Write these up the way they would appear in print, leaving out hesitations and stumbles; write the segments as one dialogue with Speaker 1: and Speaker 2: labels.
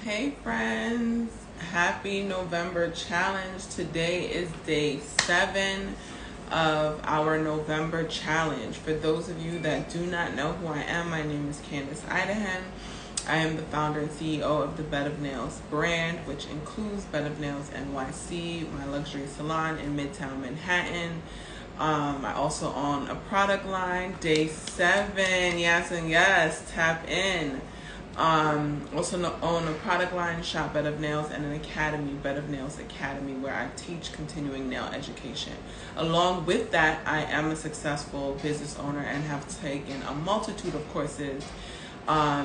Speaker 1: Hey friends, happy November challenge. Today is day 7 of our November challenge. For those of you that do not know who I am, my name is Candace Idahan. I am the founder and CEO of the Bed of Nails brand, which includes Bed of Nails NYC, my luxury salon in Midtown Manhattan. I also own a product line, day 7, yes and yes, tap in. Also own a product line, shop Bed of Nails, and an academy, Bed of Nails Academy, where I teach continuing nail education. Along with that, I am a successful business owner and have taken a multitude of courses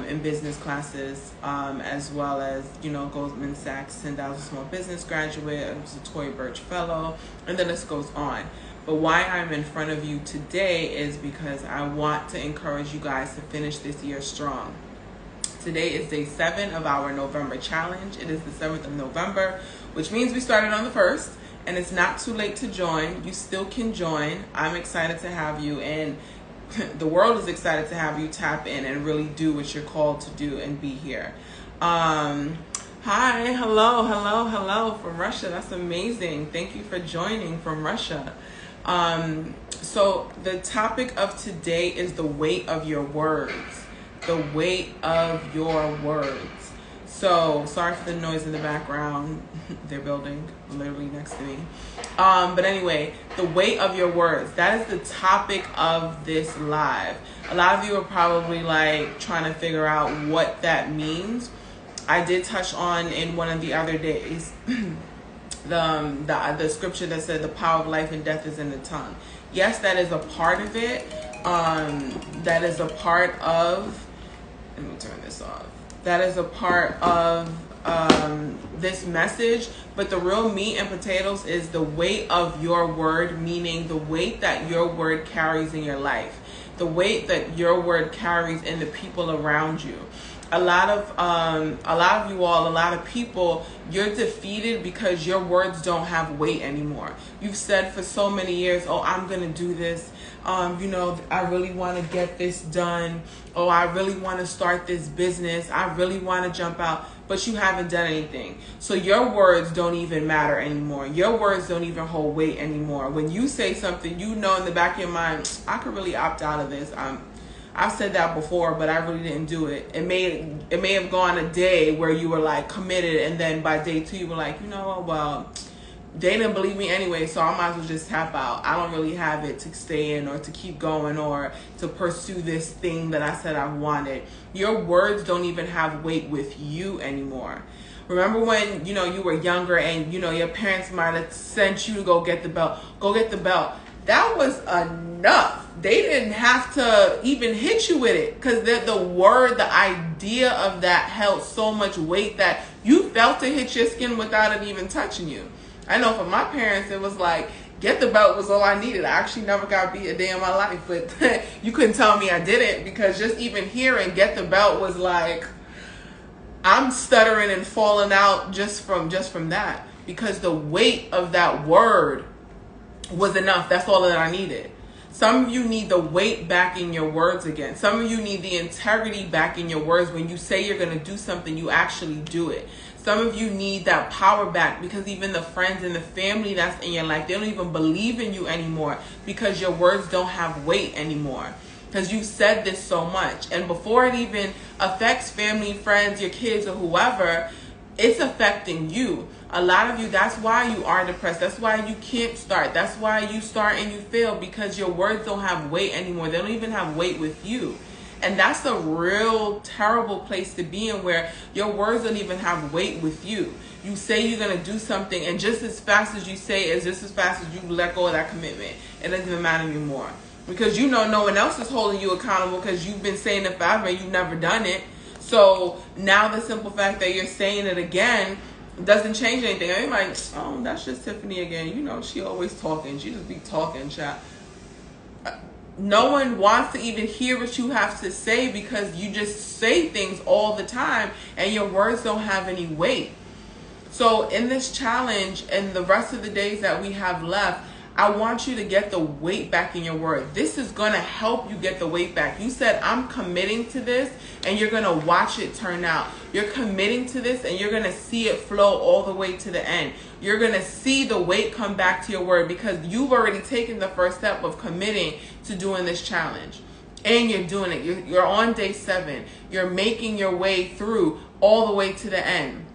Speaker 1: in business classes, as well as, Goldman Sachs 10,000 Small Business Graduate, I was a Tory Burch Fellow, and the list goes on. But why I'm in front of you today is because I want to encourage you guys to finish this year strong. Today is day 7 of our November challenge. It is the 7th of November, which means we started on the 1st, and it's not too late to join. You still can join. I'm excited to have you, and the world is excited to have you tap in and really do what you're called to do and be here. Hi, hello from Russia. That's amazing. Thank you for joining from Russia. So the topic of today is the weight of your words. The weight of your words. So sorry for the noise in the background. They're building literally next to me. But anyway, the weight of your words. That is the topic of this live. A lot of you are probably like trying to figure out what that means. I did touch on in one of the other days the scripture that said the power of life and death is in the tongue. Yes, that is a part of it. That is a part of. Let me turn this off. That is a part of this message, but the real meat and potatoes is the weight of your word, meaning the weight that your word carries in your life, the weight that your word carries in the people around you. A lot of you all, a lot of people, you're defeated because your words don't have weight anymore. You've said for so many years, oh, I'm going to do this. I really want to get this done. Oh, I really want to start this business. I really want to jump out, but you haven't done anything. So your words don't even matter anymore. Your words don't even hold weight anymore. When you say something, in the back of your mind, I could really opt out of this. I've said that before, but I really didn't do it. It may have gone a day where you were like committed, and then by day 2 you were like, well, they didn't believe me anyway, so I might as well just tap out. I don't really have it to stay in or to keep going or to pursue this thing that I said I wanted. Your words don't even have weight with you anymore. Remember when, you were younger and, your parents might have sent you to go get the belt. Go get the belt. That was enough. They didn't have to even hit you with it because the idea of that held so much weight that you felt it hit your skin without it even touching you. I know for my parents, it was like, get the belt was all I needed. I actually never got beat a day in my life, but you couldn't tell me I didn't because just even hearing get the belt was like, I'm stuttering and falling out just from that because the weight of that word was enough. That's all that I needed. Some of you need the weight back in your words again. Some of you need the integrity back in your words. When you say you're going to do something, you actually do it. Some of you need that power back because even the friends and the family that's in your life, they don't even believe in you anymore because your words don't have weight anymore. Because you said this so much. And before it even affects family, friends, your kids, or whoever, it's affecting you. A lot of you, that's why you are depressed. That's why you can't start. That's why you start and you fail because your words don't have weight anymore. They don't even have weight with you. And that's a real terrible place to be in where your words don't even have weight with you. You say you're going to do something and just as fast as you say it, just as fast as you let go of that commitment, it doesn't even matter anymore. Because no one else is holding you accountable because you've been saying it forever and you've never done it. So now the simple fact that you're saying it again doesn't change anything. I'm like, oh, that's just Tiffany again. She always talking. She just be talking, chat. No one wants to even hear what you have to say because you just say things all the time and your words don't have any weight. So in this challenge and the rest of the days that we have left, I want you to get the weight back in your word. This is going to help you get the weight back. You said, I'm committing to this, and you're going to watch it turn out. You're committing to this, and you're going to see it flow all the way to the end. You're going to see the weight come back to your word because you've already taken the first step of committing to doing this challenge. And you're doing it. You're on day 7. You're making your way through all the way to the end.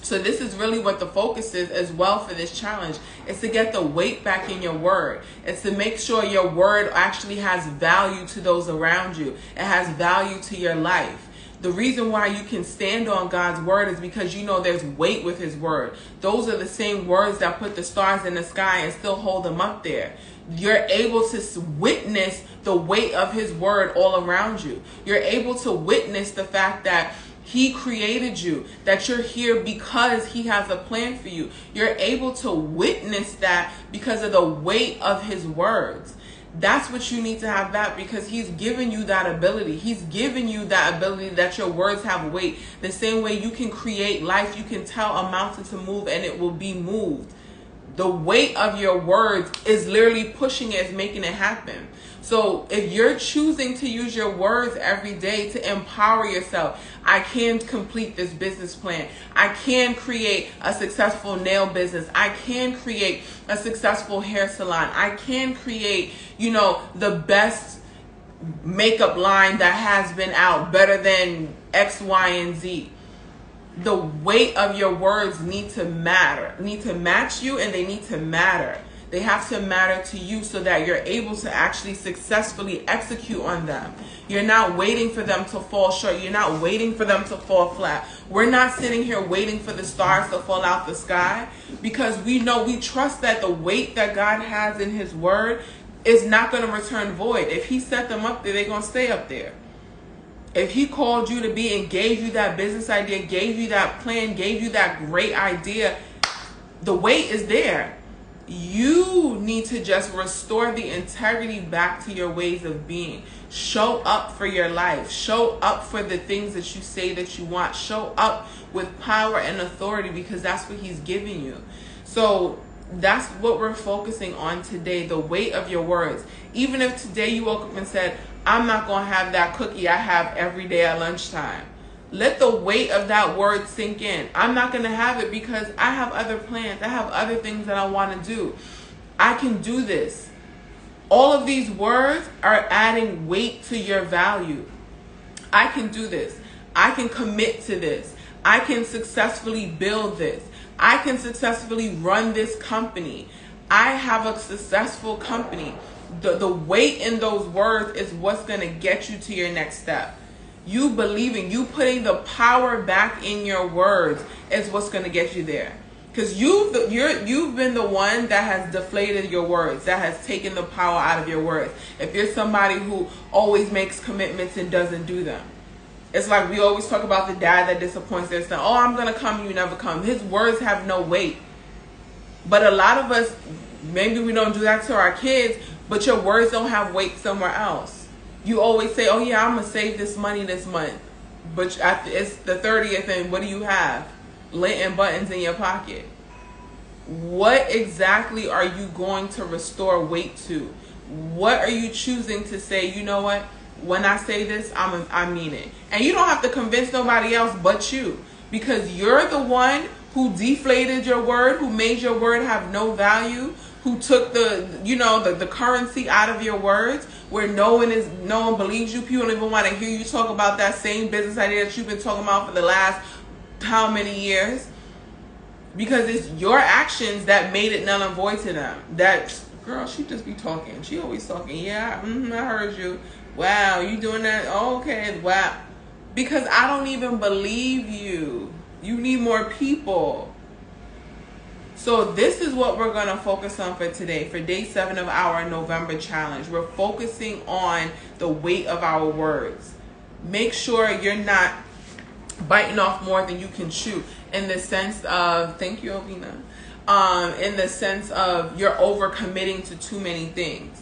Speaker 1: So this is really what the focus is as well for this challenge. It's to get the weight back in your word. It's to make sure your word actually has value to those around you. It has value to your life. The reason why you can stand on God's word is because you know there's weight with his word. Those are the same words that put the stars in the sky and still hold them up there. You're able to witness the weight of his word all around you. You're able to witness the fact that he created you, that you're here because he has a plan for you. You're able to witness that because of the weight of his words. That's what you need to have that, because he's given you that ability. He's given you that ability that your words have weight. The same way you can create life, you can tell a mountain to move and it will be moved. The weight of your words is literally pushing it, is making it happen. So if you're choosing to use your words every day to empower yourself, I can complete this business plan. I can create a successful nail business. I can create a successful hair salon. I can create, the best makeup line that has been out, better than X, Y, and Z. The weight of your words need to match you, and they need to matter. They have to matter to you so that you're able to actually successfully execute on them. You're not waiting for them to fall short. You're not waiting for them to fall flat. We're not sitting here waiting for the stars to fall out the sky, because we trust that the weight that God has in his word is not going to return void. If he set them up there, they're going to stay up there. If he called you to be and gave you that business idea, gave you that plan, gave you that great idea, the weight is there. You need to just restore the integrity back to your ways of being. Show up for your life. Show up for the things that you say that you want. Show up with power and authority, because that's what he's giving you. So that's what we're focusing on today, the weight of your words. Even if today you woke up and said, I'm not going to have that cookie I have every day at lunchtime. Let the weight of that word sink in. I'm not going to have it because I have other plans. I have other things that I want to do. I can do this. All of these words are adding weight to your value. I can do this. I can commit to this. I can successfully build this. I can successfully run this company. I have a successful company. The weight in those words is what's going to get you to your next step. You believing, you putting the power back in your words is what's going to get you there. Because you've been the one that has deflated your words, that has taken the power out of your words. If you're somebody who always makes commitments and doesn't do them. It's like we always talk about the dad that disappoints their son. Oh, I'm going to come, you never come. His words have no weight. But a lot of us, maybe we don't do that to our kids, but your words don't have weight somewhere else. You always say, oh yeah, I'm going to save this money this month. But it's the 30th and what do you have? Lint and buttons in your pocket. What exactly are you going to restore weight to? What are you choosing to say, you know what? When I say this, I mean it. And you don't have to convince nobody else but you. Because you're the one who deflated your word, who made your word have no value, who took the currency out of your words, where no one believes you. People don't even want to hear you talk about that same business idea that you've been talking about for the last how many years, because it's your actions that made it null and void to them. That girl, she just be talking. She always talking. Yeah, I heard you. Wow, you doing that? Oh, okay, wow. Because I don't even believe you. You need more people. So this is what we're going to focus on for today, for day 7 of our November challenge. We're focusing on the weight of our words. Make sure you're not biting off more than you can chew, in the sense of, thank you, Ovina, in the sense of you're overcommitting to too many things.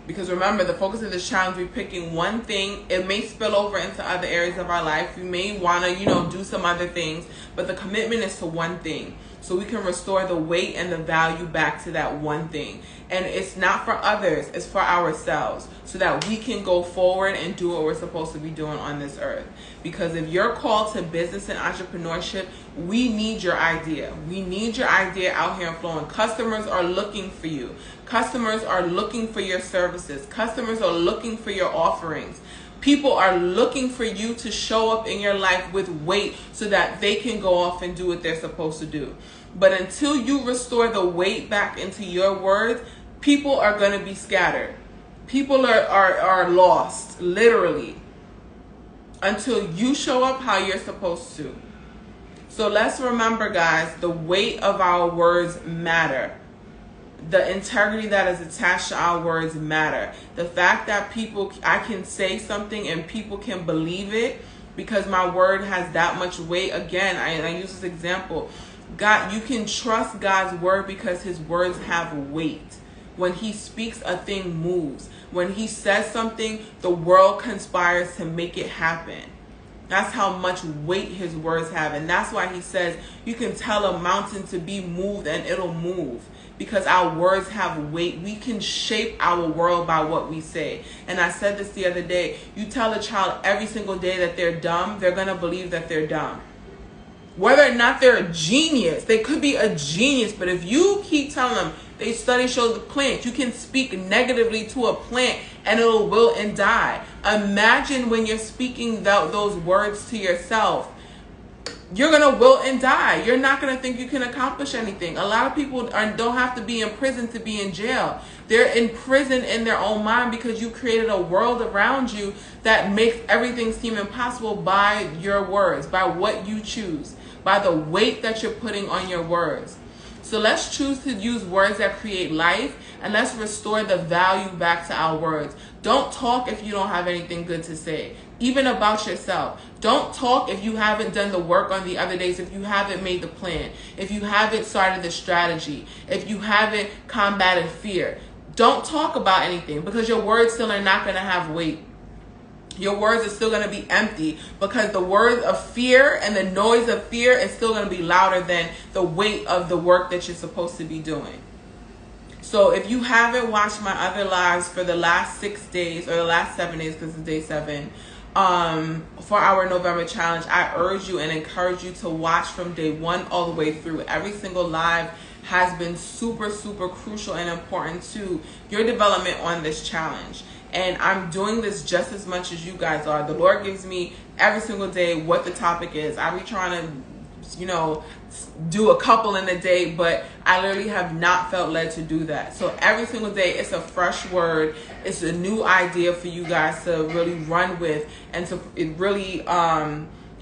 Speaker 1: Because remember, the focus of this challenge, we're picking one thing. It may spill over into other areas of our life. We may want to, do some other things, but the commitment is to one thing. so we can restore the weight and the value back to that one thing. And it's not for others, it's for ourselves, so that we can go forward and do what we're supposed to be doing on this earth. Because if you're called to business and entrepreneurship, we need your idea. We need your idea out here and flowing. Customers are looking for you. Customers are looking for your services. Customers are looking for your offerings. People are looking for you to show up in your life with weight so that they can go off and do what they're supposed to do. But until you restore the weight back into your words, people are going to be scattered. People are lost, literally, until you show up how you're supposed to. So let's remember, guys, the weight of our words matter. The integrity that is attached to our words matter. The fact that I can say something and people can believe it because my word has that much weight. Again, I use this example. God, you can trust God's word because his words have weight. When he speaks, a thing moves. When he says something, the world conspires to make it happen. That's how much weight his words have. And that's why he says you can tell a mountain to be moved and it'll move. Because our words have weight. We can shape our world by what we say. And I said this the other day. You tell a child every single day that they're dumb, they're going to believe that they're dumb. Whether or not they're a genius, they could be a genius. But if you keep telling them, study shows the plant, you can speak negatively to a plant and it'll wilt and die. Imagine when you're speaking those words to yourself. You're going to wilt and die. You're not going to think you can accomplish anything. A lot of people don't have to be in prison to be in jail. They're in prison in their own mind because you created a world around you that makes everything seem impossible by your words, by what you choose, by the weight that you're putting on your words. So let's choose to use words that create life, and let's restore the value back to our words. Don't talk if you don't have anything good to say, even about yourself. Don't talk if you haven't done the work on the other days, if you haven't made the plan, if you haven't started the strategy, if you haven't combated fear. Don't talk about anything because your words still are not going to have weight. Your words are still going to be empty because the words of fear and the noise of fear is still going to be louder than the weight of the work that you're supposed to be doing. So if you haven't watched my other lives for the last 6 days, or the last 7 days because it's day 7, for our November challenge, I urge you and encourage you to watch from day 1 all the way through. Every single live has been super, super crucial and important to your development on this challenge. And I'm doing this just as much as you guys are. The Lord gives me every single day what the topic is. I be trying to, do a couple in a day, but I literally have not felt led to do that. So every single day, it's a fresh word. It's a new idea for you guys to really run with and to really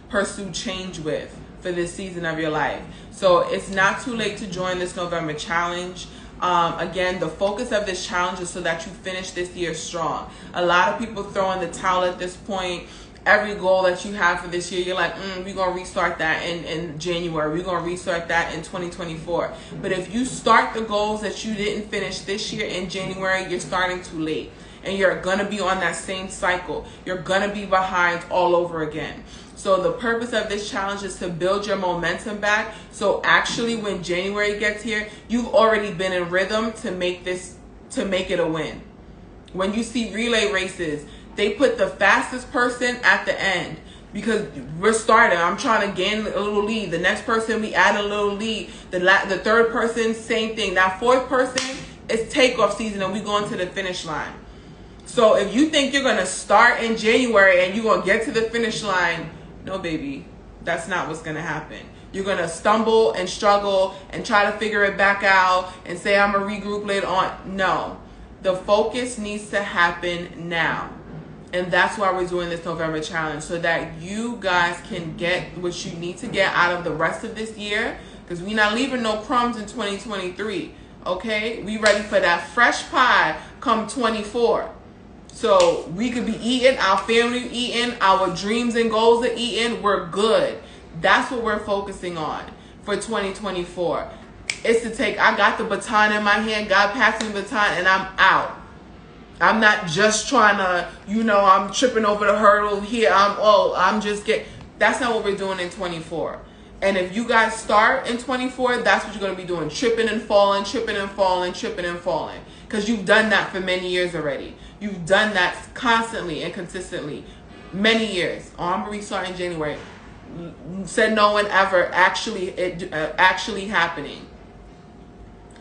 Speaker 1: pursue change with for this season of your life. So it's not too late to join this November challenge. Again, the focus of this challenge is so that you finish this year strong. A lot of people throw in the towel at this point. Every goal that you have for this year, you're like, we're going to restart that in January. We're going to restart that in 2024. But if you start the goals that you didn't finish this year in January, you're starting too late. And you're going to be on that same cycle. You're going to be behind all over again. So the purpose of this challenge is to build your momentum back. So actually when January gets here, you've already been in rhythm to make it a win. When you see relay races, they put the fastest person at the end because we're starting. I'm trying to gain a little lead. The next person, we add a little lead. The third person, same thing. That fourth person is takeoff season and we going to the finish line. So if you think you're going to start in January and you're going to get to the finish line, no, baby, that's not what's going to happen. You're going to stumble and struggle and try to figure it back out and say, I'm going to regroup later on. No, the focus needs to happen now. And that's why we're doing this November challenge, so that you guys can get what you need to get out of the rest of this year, because we're not leaving no crumbs in 2023, okay? We ready for that fresh pie come 24. So we could be eating, our family eating, our dreams and goals are eating, we're good. That's what we're focusing on for 2024. It's to take, I got the baton in my hand, God passed me the baton, and I'm out. I'm not just trying to, I'm tripping over the hurdle here. I'm just that's not what we're doing in 24. And if you guys start in 24, that's what you're going to be doing. Tripping and falling, tripping and falling, tripping and falling. Because you've done that for many years already. You've done that constantly and consistently. Many years. Oh, I'm going to restart in January. Said no one ever actually happening.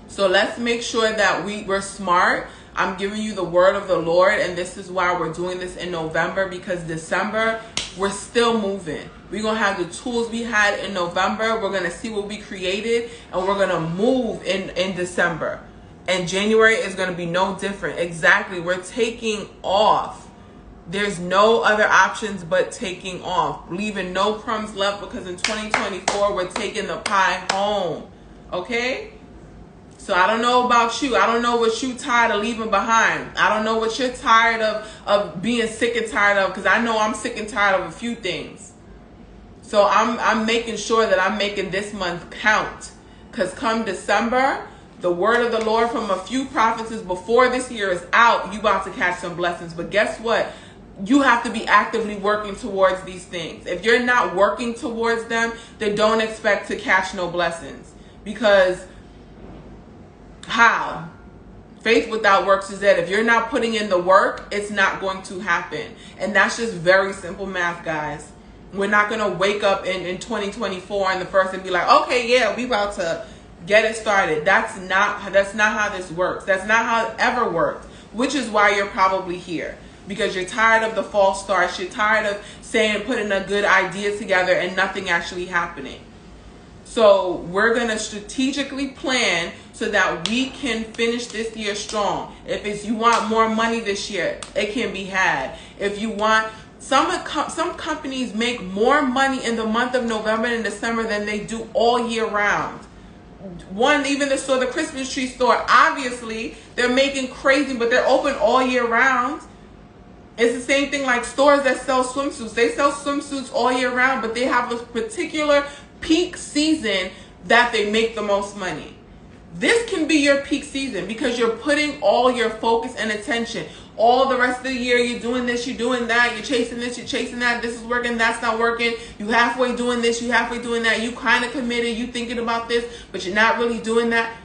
Speaker 1: So let's make sure that we're smart. I'm giving you the word of the Lord, and this is why we're doing this in November, because December, we're still moving. We're going to have the tools we had in November. We're going to see what we created, and we're going to move in December. And January is going to be no different. Exactly. We're taking off. There's no other options but taking off. Leaving no crumbs left, because in 2024, we're taking the pie home. Okay? So I don't know about you. I don't know what you tired of leaving behind. I don't know what you're tired of being sick and tired of, because I know I'm sick and tired of a few things. So I'm making sure that I'm making this month count, because come December, the word of the Lord from a few prophecies before this year is out. You about to catch some blessings. But guess what? You have to be actively working towards these things. If you're not working towards them, then don't expect to catch no blessings. Because how? Faith without works is dead. If you're not putting in the work, it's not going to happen. And that's just very simple math, guys. We're not going to wake up in 2024 and the first and be like, okay, yeah, we about to get it started. That's not how this works. That's not how it ever worked, which is why you're probably here. Because you're tired of the false starts. You're tired of putting a good idea together and nothing actually happening. So we're going to strategically plan so that we can finish this year strong. If you want more money this year, it can be had. If you want, some companies make more money in the month of November and December than they do all year round. Even the Christmas tree store, obviously they're making crazy, but they're open all year round. It's the same thing like stores that sell swimsuits. They sell swimsuits all year round, but they have a particular peak season that they make the most money. This can be your peak season because you're putting all your focus and attention. All the rest of the year, you're doing this, you're doing that, you're chasing this, you're chasing that, this is working, that's not working. You halfway doing this, you halfway doing that, you kind of committed, you thinking about this, but you're not really doing that.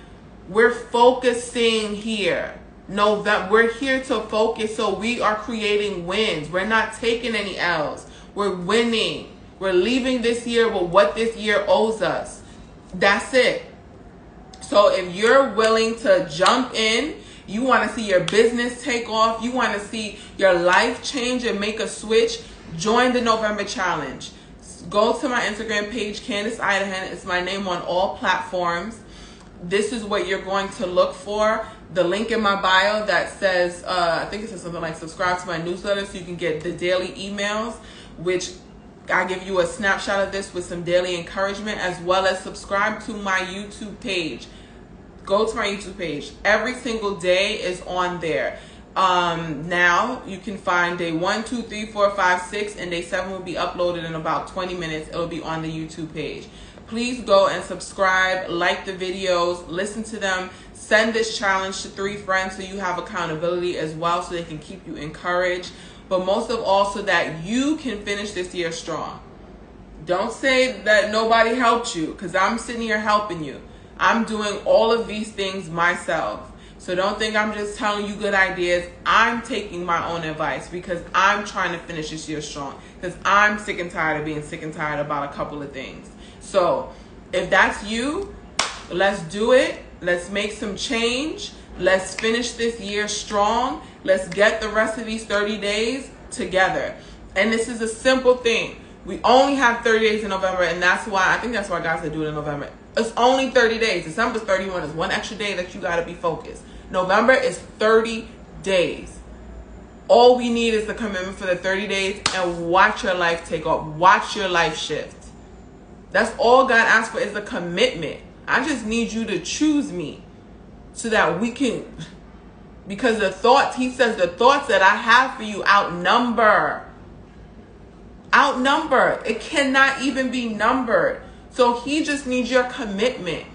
Speaker 1: We're focusing here. We're here to focus, so we are creating wins. We're not taking any L's. We're winning. We're leaving this year with what this year owes us. That's it. So if you're willing to jump in, you want to see your business take off, you want to see your life change and make a switch, join the November challenge. Go to my Instagram page, Candace Idahan. It's my name on all platforms. This is what you're going to look for. The link in my bio that says, I think it says something like subscribe to my newsletter so you can get the daily emails, which I give you a snapshot of this with some daily encouragement, as well as subscribe to my YouTube page. Go to my YouTube page. Every single day is on there. Now you can find day 1, 2, 3, 4, 5, 6, and day 7 will be uploaded in about 20 minutes. It'll be on the YouTube page. Please go and subscribe, like the videos, listen to them, send this challenge to 3 friends so you have accountability as well, so they can keep you encouraged. But most of all, so that you can finish this year strong. Don't say that nobody helped you, because I'm sitting here helping you. I'm doing all of these things myself. So don't think I'm just telling you good ideas. I'm taking my own advice because I'm trying to finish this year strong. Because I'm sick and tired of being sick and tired about a couple of things. So if that's you, let's do it. Let's make some change. Let's finish this year strong. Let's get the rest of these 30 days together. And this is a simple thing. We only have 30 days in November, and I think that's why God said do it in November. It's only 30 days. December's 31. Is one extra day that you got to be focused. November is 30 days. All we need is the commitment for the 30 days, and watch your life take off. Watch your life shift. That's all God asks for, is a commitment. I just need you to choose me so that we can, because he says the thoughts that I have for you outnumber. It cannot even be numbered. So he just needs your commitment.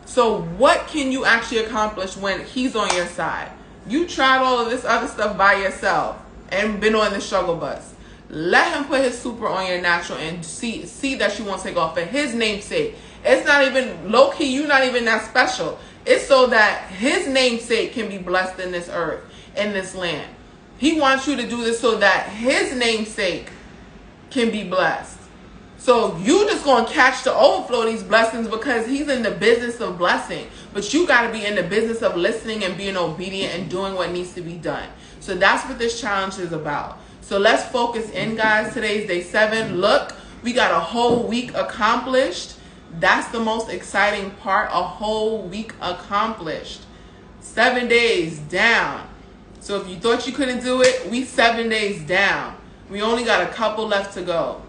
Speaker 1: So what can you actually accomplish when he's on your side? You tried all of this other stuff by yourself and been on the struggle bus. Let him put his super on your natural and see that you won't take off for his namesake. It's not even low-key, you're not even that special. It's so that his namesake can be blessed in this earth, in this land. He wants you to do this so that his namesake can be blessed. So you just going to catch the overflow of these blessings because he's in the business of blessing. But you got to be in the business of listening and being obedient and doing what needs to be done. So that's what this challenge is about. So let's focus in, guys. Today's day 7. Look, we got a whole week accomplished. That's the most exciting part. A whole week accomplished. 7 days down. So if you thought you couldn't do it, we 7 days down. We only got a couple left to go.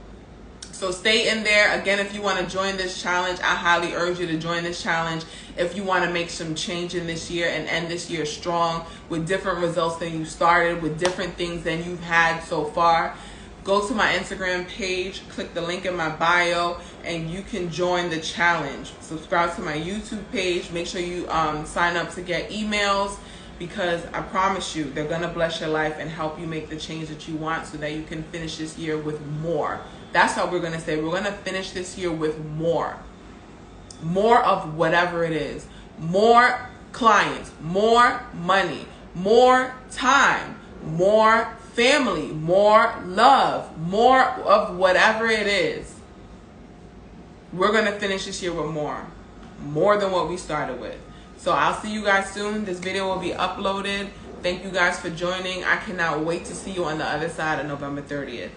Speaker 1: So stay in there. Again, if you want to join this challenge, I highly urge you to join this challenge. If you want to make some change in this year and end this year strong with different results than you started, with different things than you've had so far, go to my Instagram page, click the link in my bio, and you can join the challenge. Subscribe to my YouTube page. Make sure you sign up to get emails, because I promise you they're going to bless your life and help you make the change that you want so that you can finish this year with more. That's how we're going to say. We're going to finish this year with more. More of whatever it is. More clients, more money, more time, more family, more love, more of whatever it is. We're going to finish this year with more. More than what we started with. So I'll see you guys soon. This video will be uploaded. Thank you guys for joining. I cannot wait to see you on the other side of November 30th.